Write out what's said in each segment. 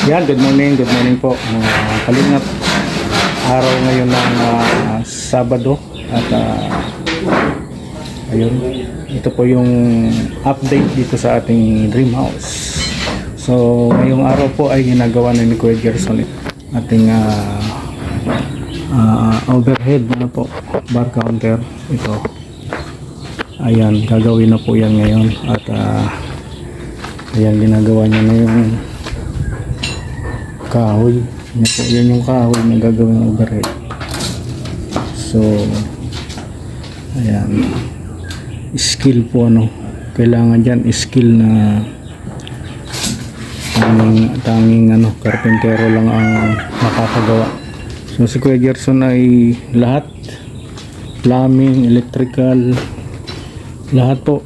Yan, good morning po mga kalingap. Araw ngayon ng Sabado at ayun, ito po yung update dito sa ating dream house. So, ngayong araw po ay ginagawa na ni Kuya Gerson ating overhead na po, bar counter. Ito, ayan, gagawin na po yan ngayon at ayan, ginagawa niya na yung kahoy. Yan yung kahoy na gagawin ng overhead. So, ayan, skill po kailangan dyan skill na tanging karpentero lang ang makakagawa. So si Kuya Gerson ay lahat, plumbing, electrical, lahat po.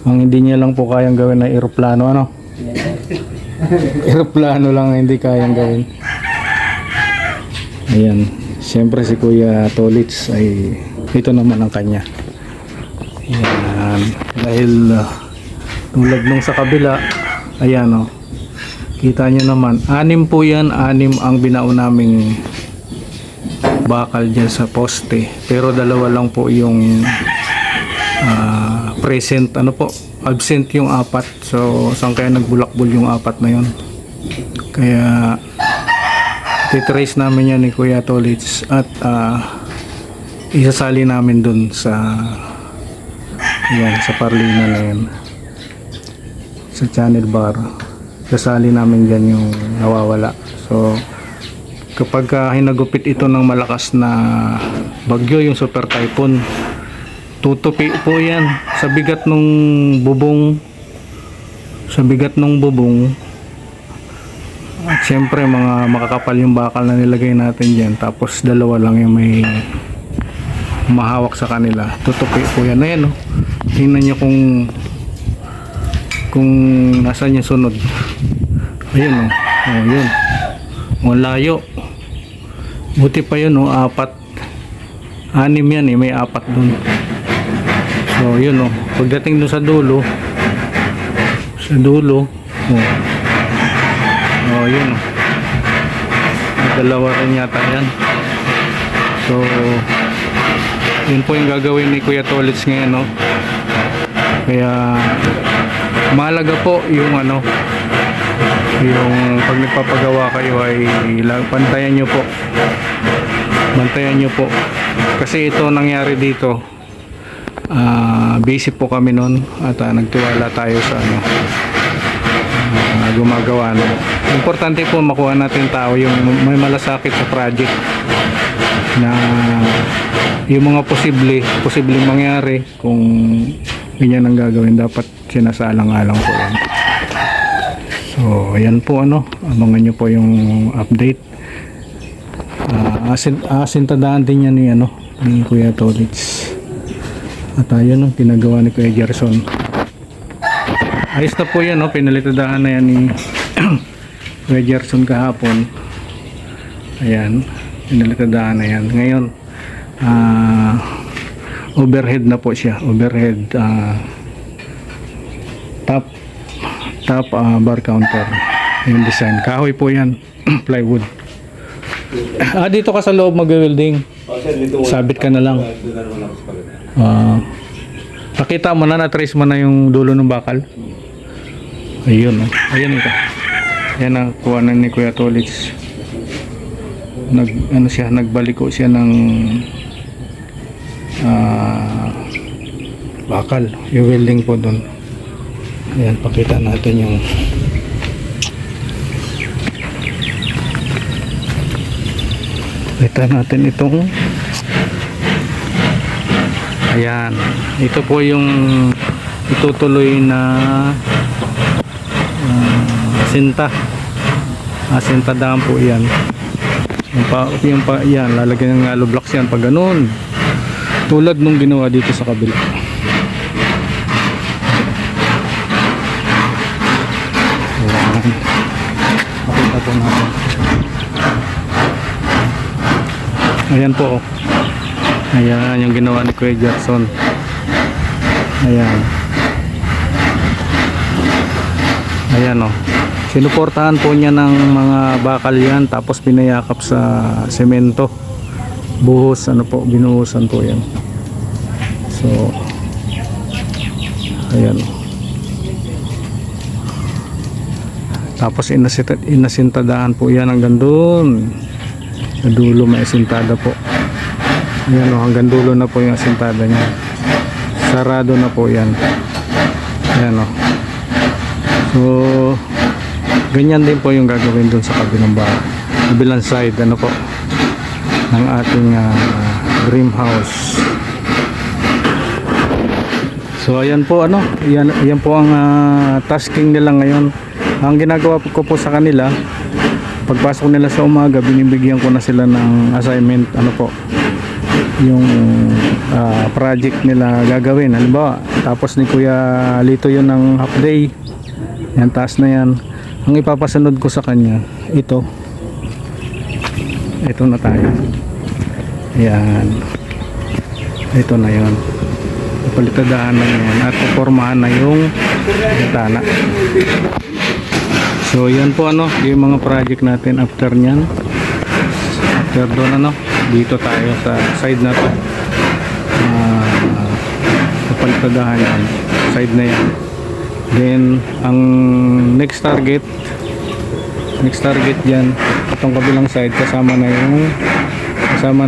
Ang hindi niya lang po kayang gawin na eroplano, eroplano lang hindi kayang gawin. Ayan, siyempre si Kuya Tolits ay ito naman ang kanya. Ayan, dahil tulad nung sa kabila, ayan kita nyo naman, 6 po yan, 6 ang binao naming bakal dyan sa poste, pero 2 lang po yung present, absent yung 4. So saan kaya nagbulakbol yung 4 na yun? Kaya titrace namin yan ni Kuya Tolits at isasali namin dun sa sa parlina na yun, sa channel bar. Sasali namin dyan yung nawawala. So kapag hinagupit ito ng malakas na bagyo, yung super typhoon, tutupi po yan sa bigat ng bubong, at syempre mga makakapal yung bakal na nilagay natin dyan, tapos 2 lang yung may mahawak sa kanila, tutupi po yan. Ayan tingnan nyo kung nasaan yung sunod. Ayun yun, layo, buti pa yun 4, 6 yan may 4 dun. So yun pagdating dun sa dulo, yun may 2 rin yata yan. So yun po yung gagawin ni Kuya Tolits ngayon kaya mahalaga po yung yung pag nagpapagawa kayo ay bantayan nyo po kasi ito nangyari dito. Busy po kami nun at nagtiwala tayo sa gumagawa importante po makuha natin tao yung may malasakit sa project, na yung mga posibleng mangyari kung ganyan ang gagawin, dapat sinasalang-alang po yan. So ayan po abangan nyo po yung update. Asintadaan din yan ni Kuya Tolits. At ayun pinagawa ni Kuya Gerson. Ayos na po yan pinalitadahan na yan ni Kuya Gerson kahapon. Ayan, pinalitadahan na yan. Ngayon overhead na po siya, overhead top bar counter yung design. Kahoy po yan, plywood. Dito ka sa loob mag-welding, sabit ka na lang. Nakita mo na, na-trace mo na yung dulo ng bakal. Ayun ayan ito. Yan ang kuha na ni Kuya Tolits. Nagbaliko siya ng bakal, yung welding po doon. Ayan, pakita natin yung itong ayan, ito po yung itutuloy na sintadahan po yan. Yan, lalagyan ng hollow blocks yan pag ganun, tulad nung ginawa dito sa kabila. Ayan, makita po natin. Ayan po ayan yung ginawa ni Kuya Gerson. Ayan. Ayan Sinuportahan po niya ng mga bakal yan, tapos pinayakap sa semento. Buhos, ano po, binuhusan po yan. So, ayan. Tapos inasintadahan po yan hanggang doon. Sa dulo may asintada po. Ayan o, hanggang dulo na po yung asintada niya. Sarado na po yan. Ayan o. So, ganyan din po yung gagawin doon sa kabilang side, ano po, ng ating dream house. So ayan po, ano, yan po ang tasking nila ngayon. Ang ginagawa ko po sa kanila, pagpasok nila sa umaga, binibigyan ko na sila ng assignment, ano po, yung project nila gagawin. Halimbawa, tapos ni Kuya Lito yun ng half day, yan, taas na yan. Ang ipapasunod ko sa kanya, ito na tayo. Ayan, ito na yun, palitadaan na yun at pupormahan na yung bintana. So yan po, ano, yung mga project natin after nyan. After doon, ano, dito tayo sa side na to, palitadahan yan, side na yan. Then ang next target dyan, itong kabilang side, kasama na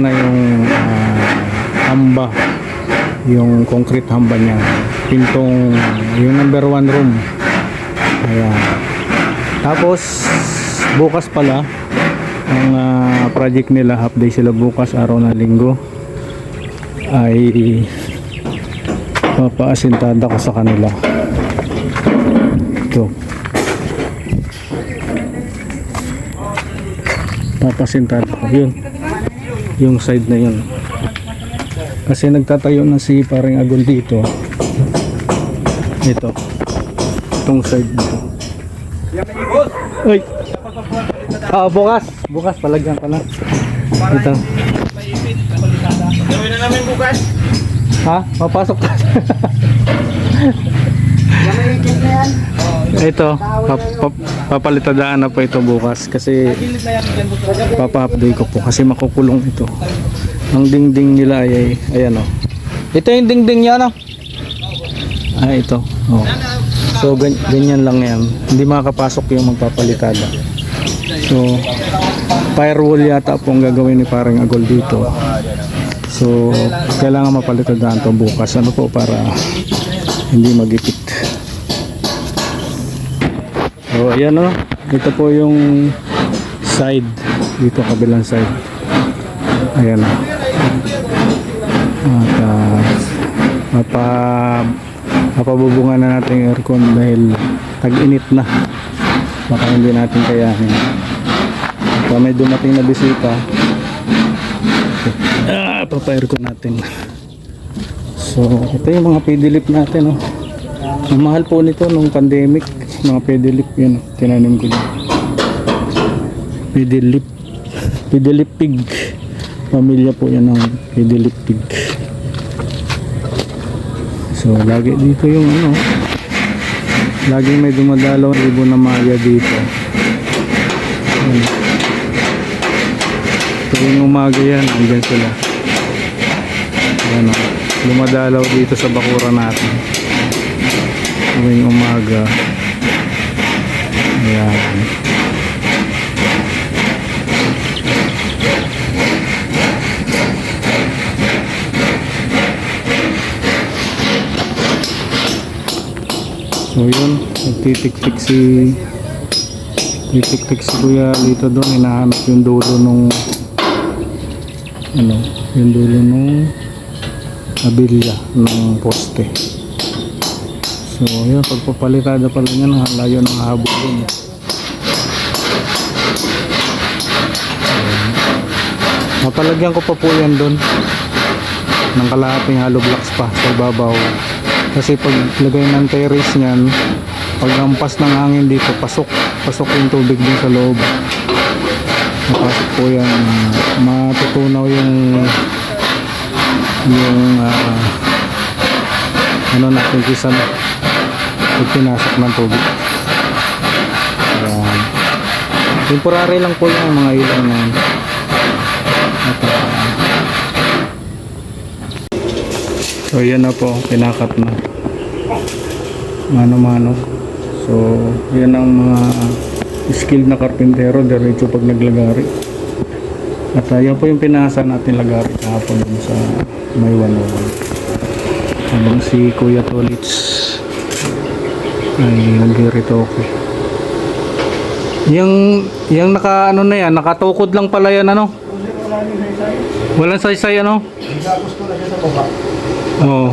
yung hamba, yung concrete hamba niya, pintong, yung number 1 room. Ayan. Tapos bukas pala ang project nila, half day sila bukas, araw na linggo, ay papaasintada ko sa kanila. Ito, papasintada ko yun, yung side na yun, kasi nagtatayo na si paring Agol dito. Itong side dito. Uy, bukas palagyan ka na ito. Gawin na namin bukas. Ha? Mapasok ka. Ito, papalitadaan na po ito bukas kasi papa-update ko po kasi makukulong ito. Ang dingding nila ay ayan o. Ito yung dingding niya, no? Ay, ito. Oh. So ganyan lang yan. Hindi makakapasok yung magpapalitada. So firewall yata po ang gagawin ni parang Agol dito. So kailangan mapalitadaan to bukas, ano po, para hindi magipit. So ayan, no? Ito po yung side dito, kabilang side. Ayan, no? At mapabubungan na natin yung aircon dahil tag-init na, baka hindi natin kayanin. Kaya may dumating na bisita, papa-aircon natin. So ito yung mga pedilip natin, oh. Ang mahal po nito nung pandemic, mga pedilip yun, tinanim ko dyan. Pedilip pig, pamilya po yan ng pedilip pig. So lagi dito yung ano, laging may dumadalaw ibon na maya dito. Tuwing umaga yan, andyan sila. Ayan, dumadalaw dito sa bakura natin tuwing umaga. Ayan. So yun, nagtitik-tik si Kuya Lito doon, hinahanap yung dulo nung ano, yung dulo nung abilya ng poste. So yun, pagpapalitada pala niya, layo ng habol doon. Mapalagyan ko pa po yan doon ng kalahating hollow blocks pa sa babaw. Kasi pag lagay ng terrace niyan, pag lampas ng hangin dito, pasok yung tubig din sa loob. Napasok po yan, matutunaw yung ano natin, kisa pag pinasok ng tubig. Ayan. Temporary lang po yung mga ilaw na yan. At, so yan na po, pinakat na. Mano-mano. So yan ang mga skilled na karpintero diretso pag naglagari. At yan po yung pinasa natin lagari kahapon dun sa may 101. Habang si Kuya Tolits ay nagre-retoke. Yung naka ano na yan, nakatukod lang pala yan ano? Walang saysay ano? Tapos ko na siya sa baba. Oo.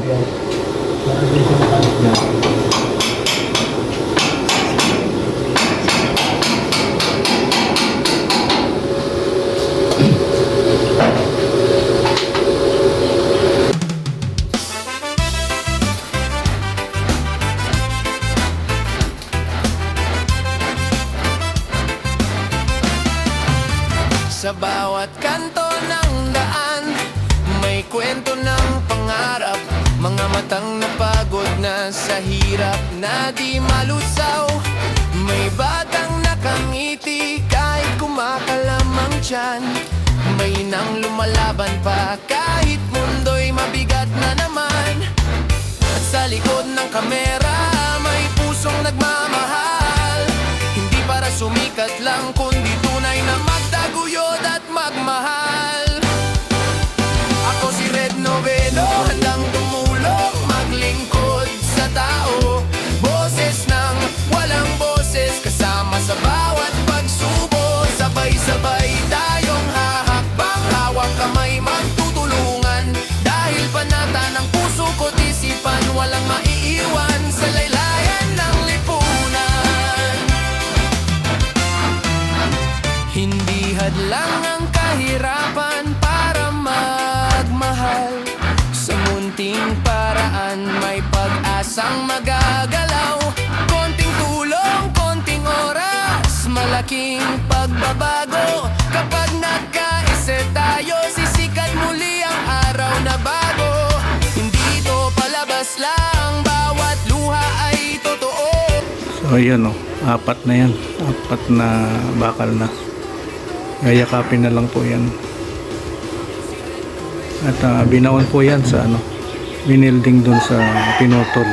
Sa bawat kanto ng daan, may kwento ng pangarap. Mga matang napagod na sa hirap na di malusaw. May batang nakangiti kahit kumakalamang tiyan. May nang lumalaban pa kahit mundo'y mabigat na naman. At sa likod ng kamera, may pusong nagmamahal. Hindi para sumikat lang, kundi tunay na magtaguyod at magmahal. Ako si Red Novelo, handang tumulong, maglingkod sa tao. Boses ng walang boses, kasama sa bawat pagsubo. Sabay-sabay tayong hahakbang, hawak kamay magtutulungan. Dahil panata ng puso ko't isipan, walang maiiwan sa laylayan ng lipunan. Hindi hadlang ang kahirapan para magmahal. Sa munting paraan may pag-asang magagalaw. Konting tulong, konting oras, malaking pagbabago. Kapag nagkaisa tayo, sisikat muli ang araw na bago. Hindi ito palabas lang, bawat luha ay totoo. So ayan o, apat na yan. Apat na bakal na. Yayakapin na lang po yan. At binaon po yan sa ano, binilding dun sa pinutol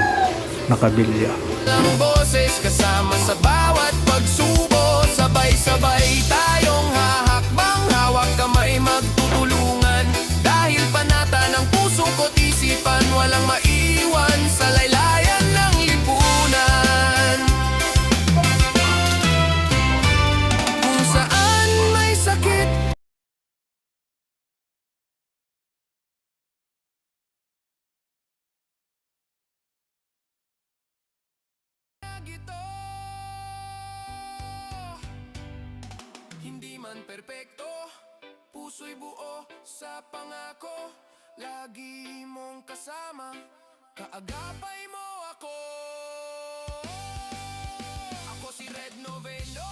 na kabilya. Ang boses kasama sa bawat pagsubo. Sabay-sabay tayong hahakbang, hawak kamay magtutulungan. Dahil panata ng puso ko't isipan, walang maiwan sa laylayan ng lipunan. Kung saan may sakit, ito hindi man perpekto, puso'y buo sa pangako. Lagi mong kasama, kaagapay mo ako. Ako si Red Novelo,